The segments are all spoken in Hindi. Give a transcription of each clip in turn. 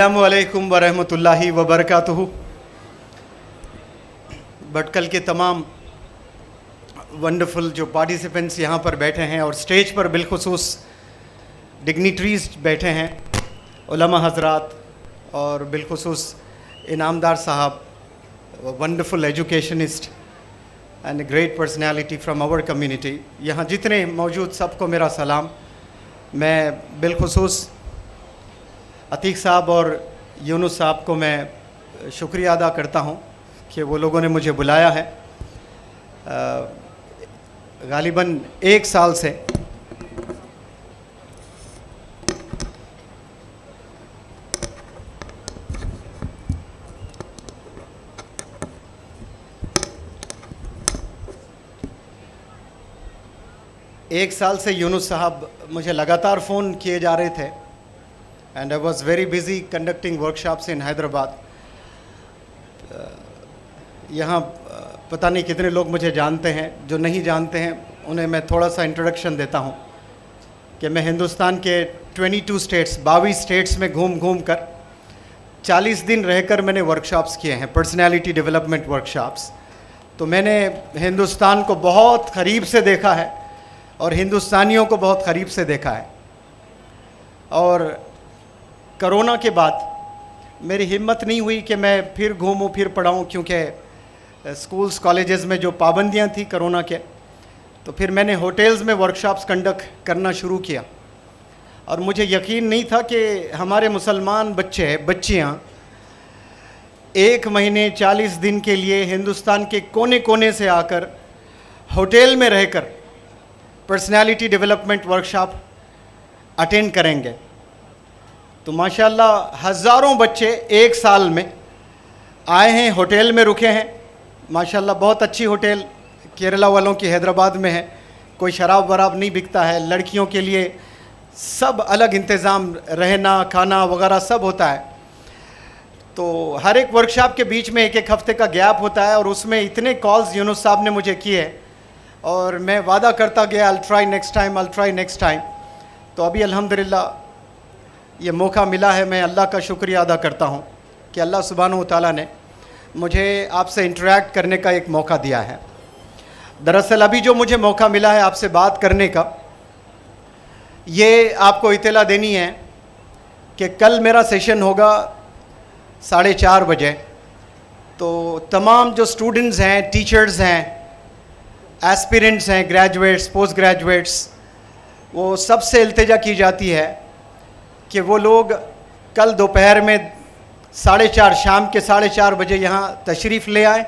अस्सलामुअलैकुम वरहमतुल्लाहि वबरकातुहू। भटकल के तमाम वंडरफुल जो पार्टिसिपेंट्स यहाँ पर बैठे हैं और स्टेज पर बिलखुसूस डिग्निटरीज बैठे हैं, उलमा हजरात और बिलखुसूस इनामदार साहब, wonderful educationist and great personality from our community, यहाँ जितने मौजूद सबको मेरा सलाम। मैं बिलखुसूस अतीक साहब और यूनुस साहब को मैं शुक्रिया अदा करता हूँ कि वो लोगों ने मुझे बुलाया है। गालिबन एक साल से यूनुस साहब मुझे लगातार फ़ोन किए जा रहे थे and I was very busy conducting workshops in Hyderabad. यहाँ पता नहीं कितने लोग मुझे जानते हैं, जो नहीं जानते हैं उन्हें मैं थोड़ा सा इंट्रोडक्शन देता हूँ कि मैं हिंदुस्तान के 22 स्टेट्स में घूम कर 40 दिन रहकर मैंने वर्कशॉप्स किए हैं, पर्सनैलिटी डेवलपमेंट वर्कशॉप्स। तो मैंने हिंदुस्तान को बहुत करीब से देखा है और हिंदुस्तानियों को बहुत करीब से देखा है। और कोरोना के बाद मेरी हिम्मत नहीं हुई कि मैं फिर घूमूं फिर पढ़ाऊं, क्योंकि स्कूल्स कॉलेजेस में जो पाबंदियां थी कोरोना के, तो फिर मैंने होटल्स में वर्कशॉप्स कंडक्ट करना शुरू किया। और मुझे यकीन नहीं था कि हमारे मुसलमान बच्चियां 1 महीने 40 दिन के लिए हिंदुस्तान के कोने कोने से आकर होटल में रहकर पर्सनैलिटी डेवलपमेंट वर्कशॉप अटेंड करेंगे। तो माशाल्लाह हज़ारों बच्चे 1 साल में आए हैं, होटल में रुके हैं। माशाल्लाह बहुत अच्छी होटल केरला वालों की हैदराबाद में है, कोई शराब वराब नहीं बिकता है, लड़कियों के लिए सब अलग इंतज़ाम, रहना खाना वगैरह सब होता है। तो हर एक वर्कशॉप के बीच में 1-1 हफ्ते का गैप होता है और उसमें इतने कॉल्स यूनुस साहब ने मुझे किए और मैं वादा करता गया I'll try next time। तो अभी अल्हम्दुलिल्लाह ये मौका मिला है। मैं अल्लाह का शुक्रिया अदा करता हूँ कि अल्लाह सुब्हानहू तआला ने मुझे आपसे इंटरेक्ट करने का एक मौका दिया है। दरअसल अभी जो मुझे मौका मिला है आपसे बात करने का, ये आपको इत्तला देनी है कि कल मेरा सेशन होगा 4:30 बजे। तो तमाम जो स्टूडेंट्स हैं, टीचर्स हैं, एस्पिरेंट्स हैं, ग्रेजुएट्स, पोस्ट ग्रेजुएट्स, वो सबसे इल्तिजा की जाती है कि वो लोग कल दोपहर में 4:30 शाम के 4:30 बजे यहाँ तशरीफ़ ले आए।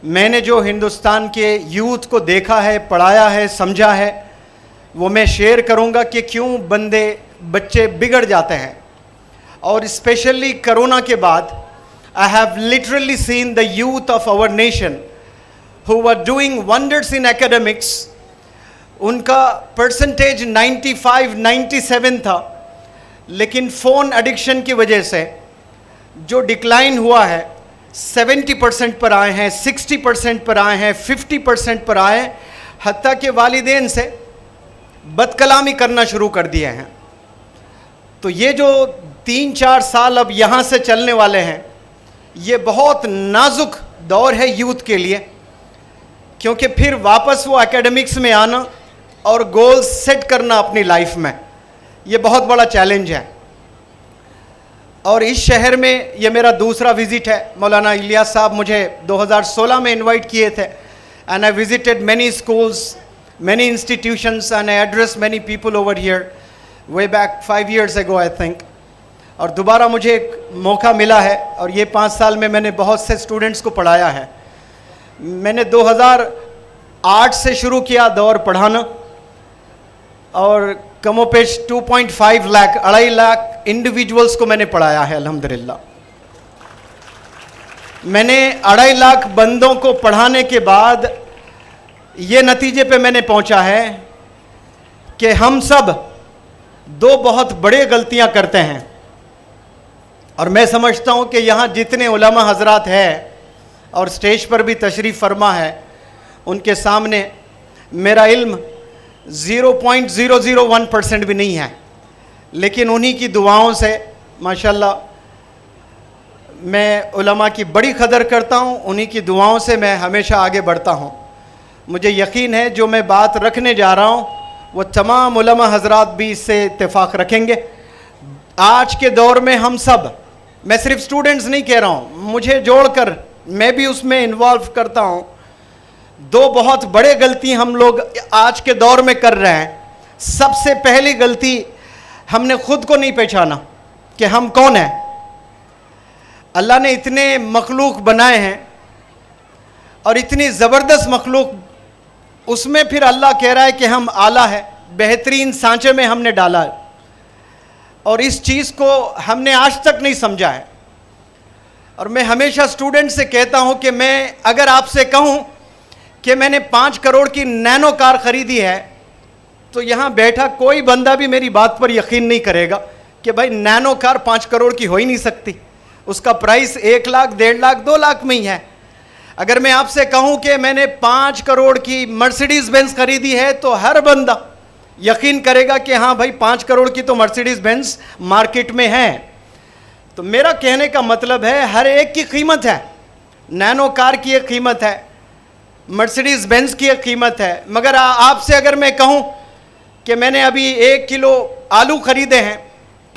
मैंने जो हिंदुस्तान के यूथ को देखा है, पढ़ाया है, समझा है, वो मैं शेयर करूँगा कि क्यों बच्चे बिगड़ जाते हैं। और स्पेशली कोरोना के बाद I have literally seen the youth of our nation who were doing wonders in academics. उनका परसेंटेज 95-97 था, लेकिन फ़ोन एडिक्शन की वजह से जो डिक्लाइन हुआ है 70% पर आए हैं, 60% पर आए हैं, 50% पर आए हैं, हत्ता के वालिदैन से बदकलामी करना शुरू कर दिए हैं। तो ये जो 3-4 साल अब यहाँ से चलने वाले हैं, ये बहुत नाजुक दौर है यूथ के लिए, क्योंकि फिर वापस वो एकेडमिक्स में आना और गोल्स सेट करना अपनी लाइफ में, ये बहुत बड़ा चैलेंज है। और इस शहर में ये मेरा दूसरा विज़िट है। मौलाना इलियास साहब मुझे 2016 में इनवाइट किए थे and I visited many schools, many institutions and I address many people over here way back 5 years ago I think. और दोबारा मुझे एक मौका मिला है और ये 5 साल में मैंने बहुत से स्टूडेंट्स को पढ़ाया है। मैंने 2008 से शुरू किया दौर पढ़ाना और कमोपेश 2.5 लाख 2.5 लाख इंडिविजुअल्स को मैंने पढ़ाया है अल्हम्दुलिल्लाह। मैंने 2.5 लाख बंदों को पढ़ाने के बाद ये नतीजे पे मैंने पहुंचा है कि हम सब 2 बहुत बड़े गलतियां करते हैं। और मैं समझता हूं कि यहाँ जितने उलमा हजरात हैं और स्टेज पर भी तशरीफ़ फरमा है, उनके सामने मेरा इल्म 0.001% भी नहीं है, लेकिन उन्हीं की दुआओं से माशाल्लाह मैं उलमा की बड़ी कदर करता हूँ, उन्हीं की दुआओं से मैं हमेशा आगे बढ़ता हूँ। मुझे यकीन है जो मैं बात रखने जा रहा हूँ वो तमाम उलमा हजरात भी इससे इत्तेफाक रखेंगे। आज के दौर में हम सब, मैं सिर्फ स्टूडेंट्स नहीं कह रहा हूँ, मुझे जोड़कर मैं भी उसमें इन्वॉल्व करता हूँ, दो बहुत बड़े गलती हम लोग आज के दौर में कर रहे हैं। सबसे पहली गलती, हमने खुद को नहीं पहचाना कि हम कौन हैं। अल्लाह ने इतने मखलूक बनाए हैं और इतनी ज़बरदस्त मखलूक, उसमें फिर अल्लाह कह रहा है कि हम आला है, बेहतरीन सांचे में हमने डाला है, और इस चीज़ को हमने आज तक नहीं समझा है। और मैं हमेशा स्टूडेंट से कहता हूं कि मैं अगर आपसे कहूं कि मैंने 5 करोड़ की नैनो कार ख़रीदी है, तो यहाँ बैठा कोई बंदा भी मेरी बात पर यकीन नहीं करेगा कि भाई नैनो कार 5 करोड़ की हो ही नहीं सकती। उसका प्राइस 1 लाख, 1.5 लाख, 2 लाख में ही है। अगर मैं आपसे कहूं कि मैंने 5 करोड़ की मर्सिडीज़ बेंज खरीदी है, तो हर बंदा यकीन करेगा कि हाँ भाई 5 करोड़ की तो मर्सिडीज़ बेंज मार्केट में है। तो मेरा कहने का मतलब है हर एक की कीमत है। नैनो कार की एक कीमत है, मर्सिडीज़ बेंज की एक कीमत है। मगर आपसे अगर मैं कहूं कि मैंने अभी 1 किलो आलू खरीदे हैं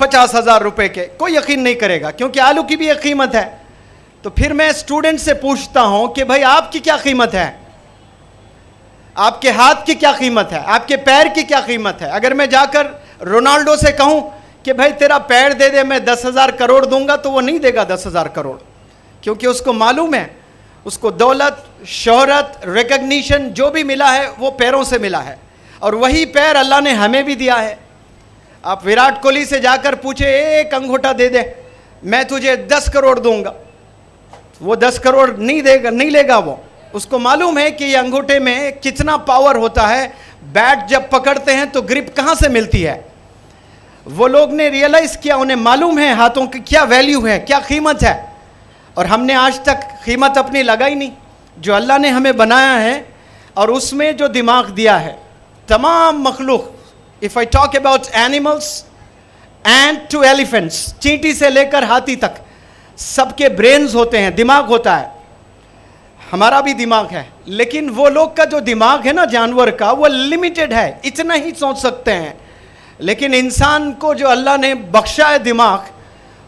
50,000 रुपये के, कोई यकीन नहीं करेगा, क्योंकि आलू की भी एक कीमत है। तो फिर मैं स्टूडेंट से पूछता हूं कि भाई आपकी क्या कीमत है, आपके हाथ की क्या कीमत है, आपके पैर की क्या कीमत है। अगर मैं जाकर रोनाल्डो से कहूं कि भाई तेरा पैर दे दे, मैं 10,000 करोड़ दूंगा, तो वो नहीं देगा 10,000 करोड़, क्योंकि उसको मालूम है उसको दौलत, शोहरत, रिकग्निशन जो भी मिला है वो पैरों से मिला है, और वही पैर अल्लाह ने हमें भी दिया है। आप विराट कोहली से जाकर पूछे एक अंगूठा दे दे, मैं तुझे 10 करोड़ दूंगा, वो 10 करोड़ नहीं देगा, नहीं लेगा। वो उसको मालूम है कि ये अंगूठे में कितना पावर होता है, बैट जब पकड़ते हैं तो ग्रिप कहाँ से मिलती है। वो लोग ने रियलाइज़ किया, उन्हें मालूम है हाथों की क्या वैल्यू है, क्या कीमत है, और हमने आज तक कीमत अपनी लगाई नहीं। जो अल्लाह ने हमें बनाया है और उसमें जो दिमाग दिया है, तमाम मखलूक, if I talk about animals and to elephants, चींटी से लेकर हाथी तक, सबके ब्रेन्स होते हैं, दिमाग होता है। हमारा भी दिमाग है, लेकिन वो लोग का जो दिमाग है ना जानवर का, वो लिमिटेड है, इतना ही सोच सकते हैं। लेकिन इंसान को जो अल्लाह ने बख्शा है दिमाग,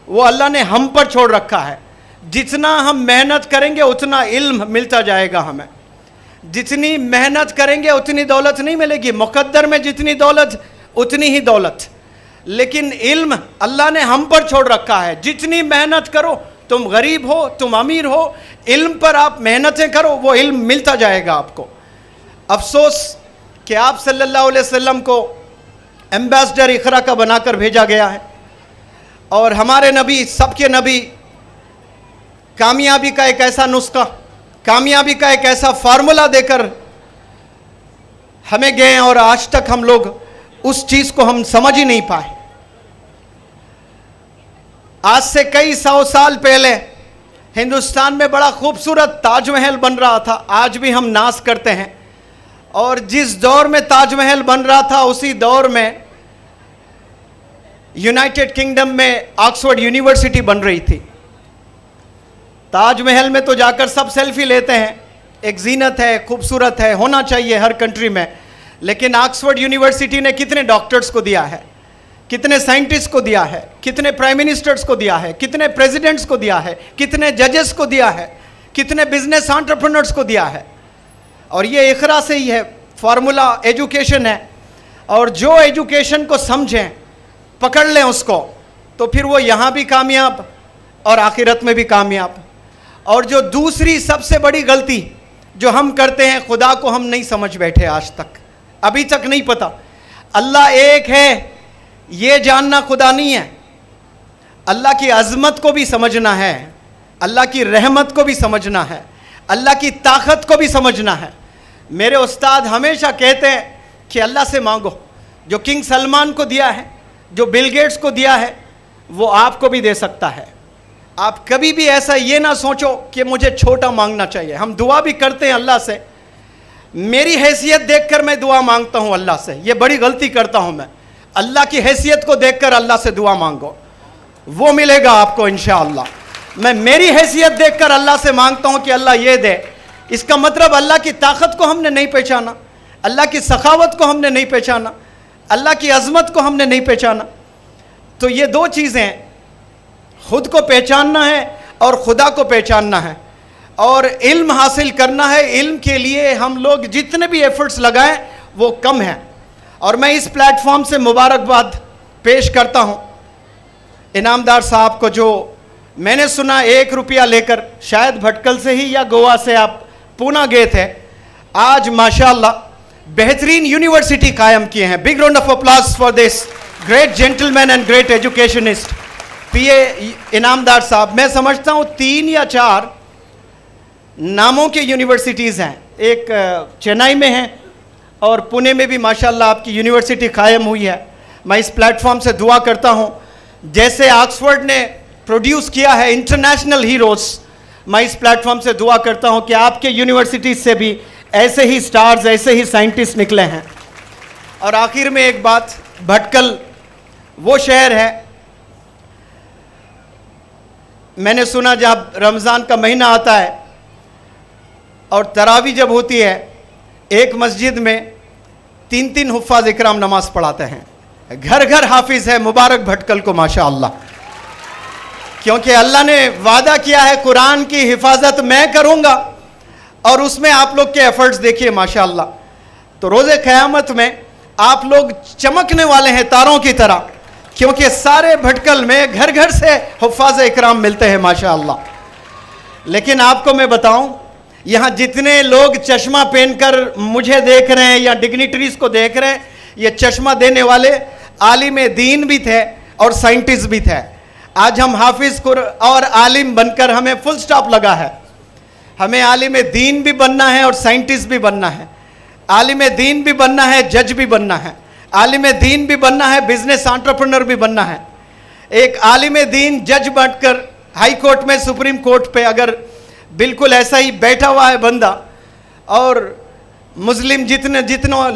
वो अल्लाह ने हम पर छोड़ रखा है। जितना हम मेहनत करेंगे उतना इल्म मिलता जाएगा हमें, जितनी मेहनत करेंगे उतनी दौलत नहीं मिलेगी। मुकद्दर में जितनी दौलत उतनी ही दौलत, लेकिन इल्म अल्लाह ने हम पर छोड़ रखा है। जितनी मेहनत करो, तुम गरीब हो, तुम अमीर हो, इल्म पर आप मेहनतें करो, वो इल्म मिलता जाएगा आपको। अफसोस कि आप सल्लल्लाहु अलैहि वसल्लम को एम्बेसडर इक़रा का बनाकर भेजा गया है, और हमारे नबी, सबके नबी, कामयाबी का एक ऐसा नुस्खा, कामयाबी का एक ऐसा फार्मूला देकर हमें गए, और आज तक हम लोग उस चीज़ को हम समझ ही नहीं पाए। आज से कई 100 साल पहले हिंदुस्तान में बड़ा खूबसूरत ताजमहल बन रहा था, आज भी हम नाज करते हैं। और जिस दौर में ताजमहल बन रहा था, उसी दौर में यूनाइटेड किंगडम में ऑक्सफोर्ड यूनिवर्सिटी बन रही थी। ताजमहल में तो जाकर सब सेल्फी लेते हैं, एक जीनत है, खूबसूरत है, होना चाहिए हर कंट्री में। लेकिन ऑक्सफोर्ड यूनिवर्सिटी ने कितने डॉक्टर्स को दिया है, कितने साइंटिस्ट को दिया है, कितने प्राइम मिनिस्टर्स को दिया है, कितने प्रेसिडेंट्स को दिया है, कितने जजेस को दिया है, कितने बिजनेस एंटरप्रेन्योर्स को दिया है। और ये इक़रा से ही है, फार्मूला एजुकेशन है। और जो एजुकेशन को समझें, पकड़ लें उसको, तो फिर वो यहाँ भी कामयाब और आखिरत में भी कामयाब। और जो दूसरी सबसे बड़ी गलती जो हम करते हैं, खुदा को हम नहीं समझ बैठे आज तक, अभी तक नहीं पता। अल्लाह एक है ये जानना खुदा नहीं है, अल्लाह की अज़मत को भी समझना है, अल्लाह की रहमत को भी समझना है, अल्लाह की ताकत को भी समझना है। मेरे उस्ताद हमेशा कहते हैं कि अल्लाह से मांगो, जो किंग सलमान को दिया है, जो बिल गेट्स को दिया है, वो आपको भी दे सकता है। आप कभी भी ऐसा ये ना सोचो कि मुझे छोटा मांगना चाहिए। हम दुआ भी करते हैं अल्लाह से, मेरी हैसियत देखकर मैं दुआ मांगता हूँ अल्लाह से, ये बड़ी गलती करता हूँ मैं। अल्लाह की हैसियत को देखकर अल्लाह से दुआ मांगो, वो मिलेगा आपको इंशाअल्लाह। मैं मेरी हैसियत देखकर अल्लाह से मांगता हूं कि अल्लाह ये दे। इसका मतलब अल्लाह की ताकत को हमने नहीं पहचाना, अल्लाह की सखावत को हमने नहीं पहचाना, अल्लाह की अजमत को हमने नहीं पहचाना। तो ये दो चीज़ें, खुद को पहचानना है और खुदा को पहचानना है, और इल्म हासिल करना है। इल्म के लिए हम लोग जितने भी एफर्ट्स लगाएं वो कम है। और मैं इस प्लेटफॉर्म से मुबारकबाद पेश करता हूं इनामदार साहब को, जो मैंने सुना 1 रुपया लेकर शायद भटकल से ही या गोवा से आप पूना गए थे, आज माशाअल्लाह बेहतरीन यूनिवर्सिटी कायम किए हैं। Big round of applause for this great gentleman and great educationist PA Inamdar sahab. मैं समझता हूँ 3 या 4 नामों के यूनिवर्सिटीज़ हैं, एक चेन्नई में है और पुणे में भी माशाल्लाह आपकी यूनिवर्सिटी कायम हुई है। मैं इस प्लेटफॉर्म से दुआ करता हूँ, जैसे ऑक्सफोर्ड ने प्रोड्यूस किया है इंटरनेशनल हीरोज़, मैं इस प्लेटफॉर्म से दुआ करता हूँ कि आपके यूनिवर्सिटीज़ से भी ऐसे ही स्टार्स, ऐसे ही साइंटिस्ट निकले हैं। और आखिर में एक बात, भटकल वो शहर है, मैंने सुना जब रमज़ान का महीना आता है और तरावी जब होती है, एक मस्जिद में 3-3 हुफ़ाज़ इकराम नमाज पढ़ाते हैं। घर घर हाफिज़ है, मुबारक भटकल को माशाअल्लाह, क्योंकि अल्लाह ने वादा किया है कुरान की हिफाजत मैं करूँगा, और उसमें आप लोग के एफर्ट्स देखिए माशाअल्लाह। तो रोज़े क़यामत में आप लोग चमकने वाले हैं तारों की तरह, क्योंकि सारे भटकल में घर घर से हुफ़ाज़ इकराम मिलते हैं माशाअल्लाह। लेकिन आपको मैं बताऊं, यहाँ जितने लोग चश्मा पहनकर मुझे देख रहे हैं या डिग्निटरीज़ को देख रहे हैं, ये चश्मा देने वाले आलिम दीन भी थे और साइंटिस्ट भी थे। आज हम हाफिज़ और आलिम बनकर हमें फुल स्टॉप लगा है। हमें आलिम दीन भी बनना है और साइंटिस्ट भी बनना है। आलिम दीन भी बनना है, जज भी बनना है। आलिम दीन भी बनना है, बिजनेस एंटरप्रेन्योर भी बनना है। एक आलिम दीन जज बनकर हाई कोर्ट में, सुप्रीम कोर्ट पे अगर बिल्कुल ऐसा ही बैठा हुआ है बंदा, और मुस्लिम जितने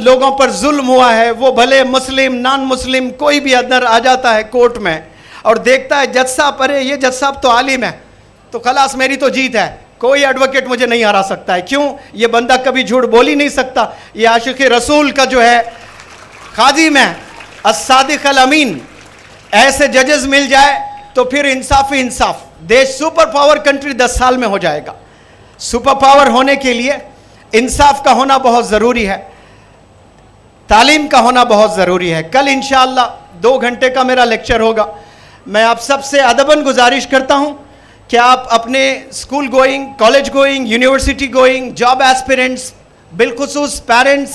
लोगों पर जुल्म हुआ है, वो भले मुस्लिम नॉन मुस्लिम कोई भी अंदर आ जाता है कोर्ट में और देखता है जज साहब, अरे ये जज साहब तो आलिम है, तो खलास मेरी तो जीत है, कोई एडवोकेट मुझे नहीं हरा सकता है। क्यों? ये बंदा कभी झूठ बोल ही नहीं सकता, ये आशिक़ रसूल का जो है खादिम है, अस्सादिक़ अल अमीन। ऐसे जजेस मिल जाए तो फिर इंसाफ ही इंसाफ। देश सुपर पावर कंट्री 10 साल में हो जाएगा। सुपर पावर होने के लिए इंसाफ का होना बहुत ज़रूरी है, तालीम का होना बहुत ज़रूरी है। कल इंशाअल्लाह 2 घंटे का मेरा लेक्चर होगा। मैं आप सबसे अदबन गुजारिश करता हूं कि आप अपने school going, college going, university going, job aspirants, बिलखुसूस पेरेंट्स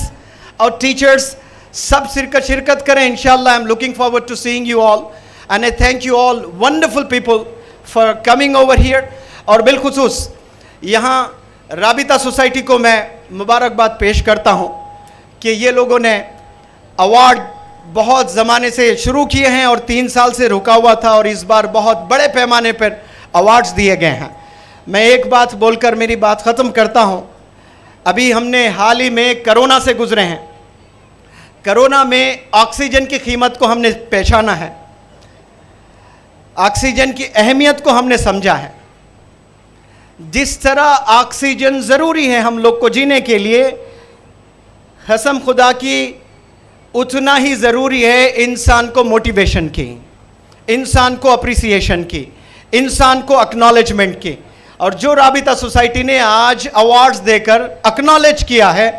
और टीचर्स सब शिरकत करें इंशाअल्लाह। I am looking forward to seeing you all and I thank you all wonderful people for coming over here. और बिलखुसूस यहाँ राबिता सोसाइटी को मैं मुबारकबाद पेश करता हूँ कि ये लोगों ने अवार्ड बहुत ज़माने से शुरू किए हैं और 3 साल से रुका हुआ था, और इस बार बहुत बड़े पैमाने पर अवार्ड्स दिए गए हैं। मैं एक बात बोलकर मेरी बात ख़त्म करता हूँ। अभी हमने हाल ही में कोरोना से गुजरे हैं। कोरोना में ऑक्सीजन की कीमत को हमने पहचाना है, ऑक्सीजन की अहमियत को हमने समझा है। जिस तरह ऑक्सीजन ज़रूरी है हम लोग को जीने के लिए, कसम खुदा की उतना ही ज़रूरी है इंसान को मोटिवेशन की, इंसान को अप्रिसिएशन की, इंसान को एक्नॉलेजमेंट की। और जो राबिता सोसाइटी ने आज अवार्ड्स देकर एक्नॉलेज किया है,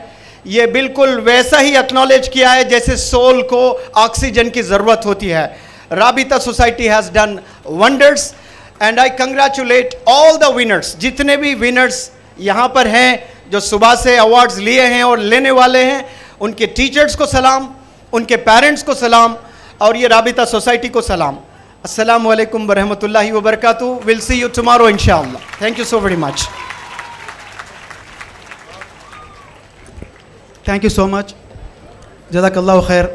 ये बिल्कुल वैसा ही एक्नॉलेज किया है जैसे सोल को ऑक्सीजन की ज़रूरत होती है। Rabita society has done wonders and I congratulate all the winners. जितने भी विनर्स यहाँ पर हैं जो सुबह से अवार्ड्स लिए हैं और लेने वाले हैं, उनके टीचर्स को सलाम, उनके पेरेंट्स को सलाम, और ये राबिता सोसाइटी को सलाम। अस्सलामु अलैकुम वरहमतुल्लाहि वबरकातुहू। विल सी यू टुमारो इंशाअल्लाह। Thank you so very much. Thank you so much, जज़ाकल्लाहु खैर।